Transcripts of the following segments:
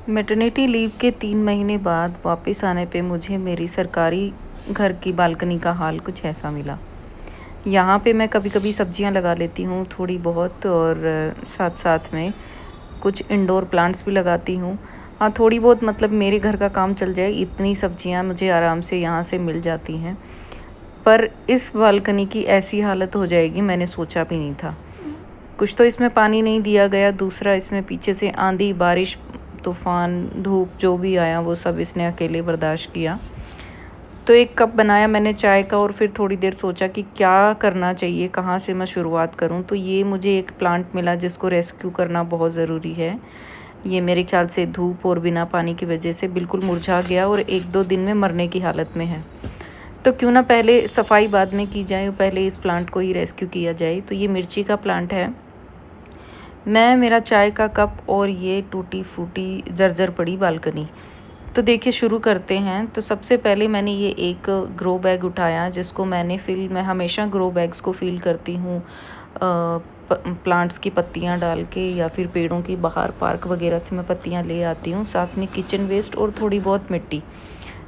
Maternity leave के 3 महीने बाद वापस आने पे मुझे मेरी सरकारी घर की बालकनी का हाल कुछ ऐसा मिला। यहाँ पे मैं कभी-कभी सब्जियाँ लगा लेती हूँ थोड़ी बहुत, और साथ-साथ में कुछ इंडोर प्लांट्स भी लगाती हूँ। हाँ, थोड़ी बहुत मतलब मेरे घर का काम चल जाए इतनी सब्जियाँ मुझे आराम से यहाँ से मिल जाती हैं। पर इस बालकनी की ऐसी हालत हो जाएगी मैंने सोचा भी नहीं था। कुछ तो इसमें पानी नहीं दिया गया, दूसरा इसमें पीछे से आंधी, बारिश, तूफ़ान, धूप जो भी आया वो सब इसने अकेले बर्दाश्त किया। तो एक कप बनाया मैंने चाय का, और फिर थोड़ी देर सोचा कि क्या करना चाहिए, कहाँ से मैं शुरुआत करूँ। तो ये मुझे एक प्लांट मिला जिसको रेस्क्यू करना बहुत ज़रूरी है। ये मेरे ख्याल से धूप और बिना पानी की वजह से बिल्कुल मुरझा गया और 1-2 दिन में मरने की हालत में है। तो क्यों ना पहले सफाई बाद में की जाए, पहले इस प्लांट को ही रेस्क्यू किया जाए। तो ये मिर्ची का प्लांट है। मैं, मेरा चाय का कप और ये टूटी फूटी जर्जर पड़ी बालकनी। तो देखिए शुरू करते हैं। तो सबसे पहले मैंने ये एक ग्रो बैग उठाया जिसको मैं हमेशा ग्रो बैग्स को फिल करती हूँ प्लांट्स की पत्तियाँ डाल के, या फिर पेड़ों की बाहर पार्क वगैरह से मैं पत्तियाँ ले आती हूँ, साथ में किचन वेस्ट और थोड़ी बहुत मिट्टी।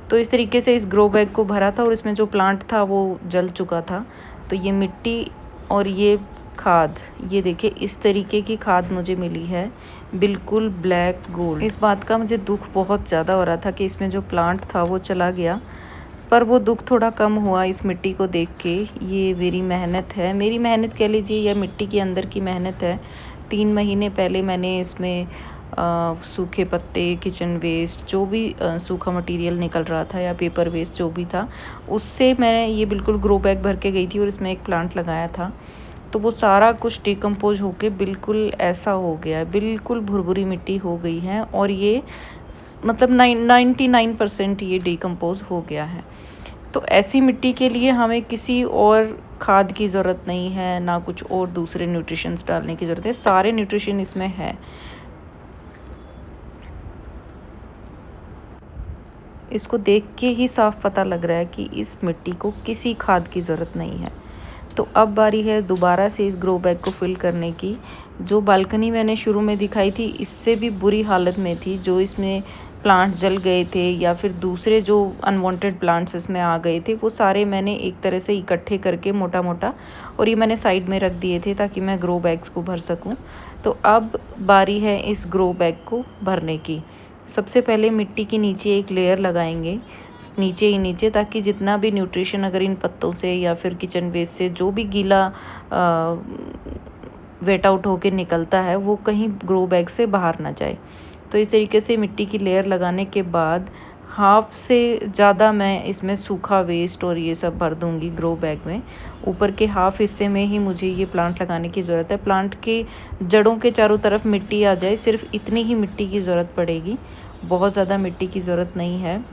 तो इस तरीके से इस ग्रो बैग को भरा था और इसमें जो प्लांट था वो जल चुका था। तो ये मिट्टी और ये खाद, ये देखिए इस तरीके की खाद मुझे मिली है, बिल्कुल ब्लैक गोल्ड। इस बात का मुझे दुख बहुत ज़्यादा हो रहा था कि इसमें जो प्लांट था वो चला गया, पर वो दुख थोड़ा कम हुआ इस मिट्टी को देख के। ये मेरी मेहनत है, मेरी मेहनत कह लीजिए, या मिट्टी के अंदर की मेहनत है। 3 महीने पहले मैंने इसमें सूखे पत्ते, किचन वेस्ट, जो भी सूखा मटेरियल निकल रहा था या पेपर वेस्ट जो भी था, उससे मैं ये बिल्कुल ग्रो बैग भर के गई थी और इसमें एक प्लांट लगाया था। तो वो सारा कुछ डिकम्पोज होके बिल्कुल ऐसा हो गया है, बिल्कुल भुरभुरी मिट्टी हो गई है, और ये मतलब 99% ये डिकम्पोज हो गया है। तो ऐसी मिट्टी के लिए हमें किसी और खाद की ज़रूरत नहीं है, ना कुछ और दूसरे न्यूट्रिशंस डालने की ज़रूरत है, सारे न्यूट्रिशन इसमें है। इसको देख के ही साफ पता लग रहा है कि इस मिट्टी को किसी खाद की ज़रूरत नहीं है। तो अब बारी है दोबारा से इस ग्रो बैग को फिल करने की। जो बालकनी मैंने शुरू में दिखाई थी इससे भी बुरी हालत में थी, जो इसमें प्लांट जल गए थे या फिर दूसरे जो अनवांटेड प्लांट्स इसमें आ गए थे, वो सारे मैंने एक तरह से इकट्ठे करके मोटा मोटा, और ये मैंने साइड में रख दिए थे ताकि मैं ग्रो बैग्स को भर सकूं। तो अब बारी है इस ग्रो बैग को भरने की। सबसे पहले मिट्टी के नीचे एक लेयर लगाएंगे, नीचे ही नीचे, ताकि जितना भी न्यूट्रिशन अगर इन पत्तों से या फिर किचन वेस्ट से जो भी गीला वेट आउट होके निकलता है वो कहीं ग्रो बैग से बाहर ना जाए। तो इस तरीके से मिट्टी की लेयर लगाने के बाद हाफ से ज़्यादा मैं इसमें सूखा वेस्ट और ये सब भर दूंगी ग्रो बैग में। ऊपर के हाफ हिस्से में ही मुझे ये प्लांट लगाने की ज़रूरत है। प्लांट के जड़ों के चारों तरफ मिट्टी आ जाए, सिर्फ इतनी ही मिट्टी की ज़रूरत पड़ेगी, बहुत ज़्यादा मिट्टी की ज़रूरत नहीं है।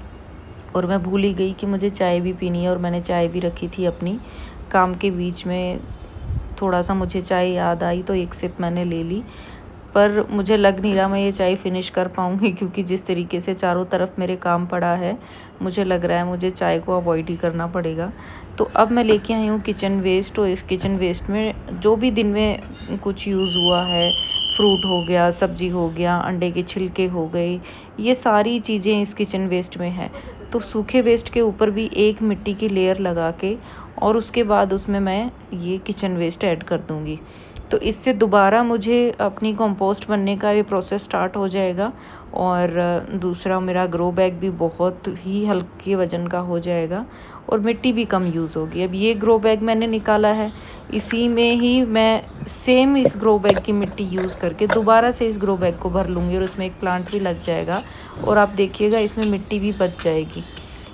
और मैं भूल ही गई कि मुझे चाय भी पीनी है, और मैंने चाय भी रखी थी अपनी काम के बीच में। थोड़ा सा मुझे चाय याद आई तो एक सिप मैंने ले ली, पर मुझे लग नहीं रहा मैं ये चाय फिनिश कर पाऊँगी, क्योंकि जिस तरीके से चारों तरफ मेरे काम पड़ा है मुझे लग रहा है मुझे चाय को अवॉइड ही करना पड़ेगा। तो अब मैं लेके आई हूँ किचन वेस्ट, और इस किचन वेस्ट में जो भी दिन में कुछ यूज़ हुआ है, फ्रूट हो गया, सब्जी हो गया, अंडे के छिलके हो गए, ये सारी चीज़ें इस किचन वेस्ट में है। तो सूखे वेस्ट के ऊपर भी एक मिट्टी की लेयर लगा के, और उसके बाद उसमें मैं ये किचन वेस्ट ऐड कर दूँगी। तो इससे दोबारा मुझे अपनी कंपोस्ट बनने का ये प्रोसेस स्टार्ट हो जाएगा, और दूसरा मेरा ग्रो बैग भी बहुत ही हल्के वज़न का हो जाएगा, और मिट्टी भी कम यूज़ होगी। अब ये ग्रो बैग मैंने निकाला है, इसी में ही मैं सेम इस ग्रो बैग की मिट्टी यूज़ करके दोबारा से इस ग्रो बैग को भर लूँगी, और उसमें एक प्लांट भी लग जाएगा, और आप देखिएगा इसमें मिट्टी भी बच जाएगी।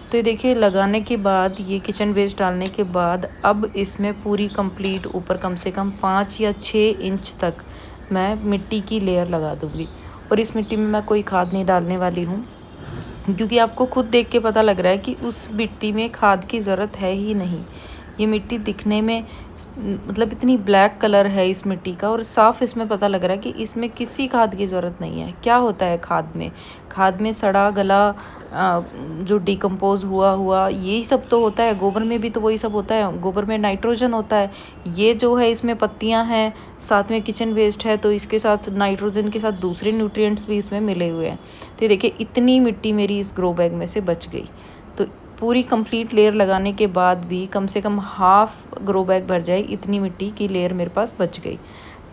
तो ये देखिए लगाने के बाद, ये किचन वेस्ट डालने के बाद, अब इसमें पूरी कंप्लीट ऊपर कम से कम 5 या 6 इंच तक मैं मिट्टी की लेयर लगा दूँगी। और इस मिट्टी में मैं कोई खाद नहीं डालने वाली हूँ, क्योंकि आपको खुद देख के पता लग रहा है कि उस मिट्टी में खाद की ज़रूरत है ही नहीं। ये मिट्टी दिखने में मतलब इतनी ब्लैक कलर है इस मिट्टी का और साफ़ इसमें पता लग रहा है कि इसमें किसी खाद की ज़रूरत नहीं है। क्या होता है खाद में सड़ा गला जो डिकम्पोज हुआ यही सब तो होता है। गोबर में भी तो वही सब होता है, गोबर में नाइट्रोजन होता है। ये जो है इसमें पत्तियां हैं, साथ में किचन वेस्ट है, तो इसके साथ नाइट्रोजन के साथ दूसरे न्यूट्रिएंट्स भी इसमें मिले हुए हैं। तो ये देखिए इतनी मिट्टी मेरी इस ग्रो बैग में से बच गई। तो पूरी कंप्लीट लेयर लगाने के बाद भी कम से कम हाफ ग्रो बैग भर जाए इतनी मिट्टी की लेयर मेरे पास बच गई।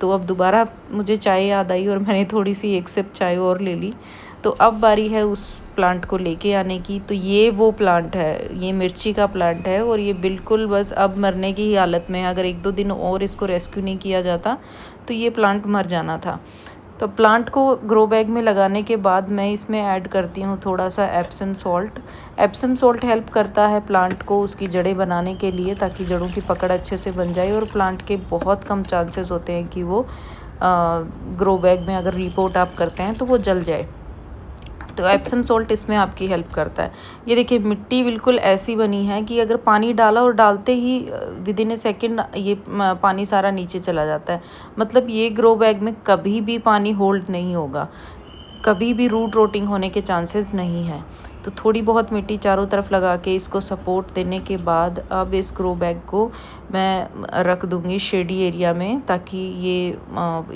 तो अब दोबारा मुझे चाय याद आई और मैंने थोड़ी सी एक सिप चाय और ले ली। तो अब बारी है उस प्लांट को लेके आने की। तो ये वो प्लांट है, ये मिर्ची का प्लांट है और ये बिल्कुल बस अब मरने की ही हालत में है। अगर 1-2 दिन और इसको रेस्क्यू नहीं किया जाता तो ये प्लांट मर जाना था। तो प्लांट को ग्रो बैग में लगाने के बाद मैं इसमें ऐड करती हूँ थोड़ा सा Epsom salt. Epsom salt help करता है प्लांट को उसकी जड़ें बनाने के लिए, ताकि जड़ों की पकड़ अच्छे से बन जाए और प्लांट के बहुत कम चांसेस होते हैं कि वो ग्रो बैग में अगर रिपोर्ट आप करते हैं तो वो जल जाए। तो एप्सम सॉल्ट इसमें आपकी हेल्प करता है। ये देखिए मिट्टी बिल्कुल ऐसी बनी है कि अगर पानी डाला और डालते ही विदिन ए सेकेंड ये पानी सारा नीचे चला जाता है। मतलब ये ग्रो बैग में कभी भी पानी होल्ड नहीं होगा, कभी भी रूट रोटिंग होने के चांसेस नहीं है। तो थोड़ी बहुत मिट्टी चारों तरफ लगा के इसको सपोर्ट देने के बाद अब इस ग्रो बैग को मैं रख दूँगी शेडी एरिया में, ताकि ये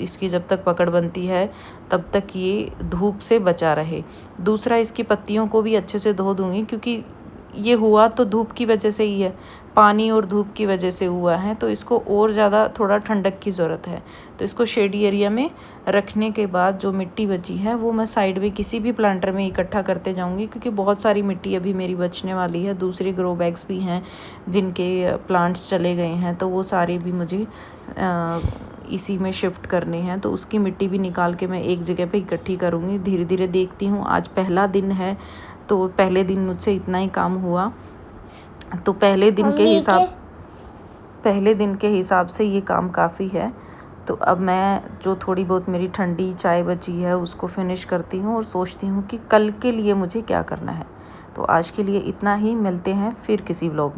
इसकी जब तक पकड़ बनती है तब तक ये धूप से बचा रहे। दूसरा, इसकी पत्तियों को भी अच्छे से धो दूँगी, क्योंकि ये हुआ तो धूप की वजह से ही है, पानी और धूप की वजह से हुआ है। तो इसको और ज़्यादा थोड़ा ठंडक की ज़रूरत है। तो इसको शेडी एरिया में रखने के बाद जो मिट्टी बची है वो मैं साइड में किसी भी प्लांटर में इकट्ठा करते जाऊंगी, क्योंकि बहुत सारी मिट्टी अभी मेरी बचने वाली है। दूसरे ग्रो बैग्स भी हैं जिनके प्लांट्स चले गए हैं, तो वो सारे भी मुझे इसी में शिफ्ट करने हैं। तो उसकी मिट्टी भी निकाल के मैं एक जगह पे इकट्ठी करूँगी। धीरे धीरे देखती हूँ, आज पहला दिन है तो पहले दिन मुझसे इतना ही काम हुआ। तो पहले दिन के हिसाब से ये काम काफ़ी है। तो अब मैं जो थोड़ी बहुत मेरी ठंडी चाय बची है उसको फिनिश करती हूँ और सोचती हूँ कि कल के लिए मुझे क्या करना है। तो आज के लिए इतना ही, मिलते हैं फिर किसी व्लॉग में।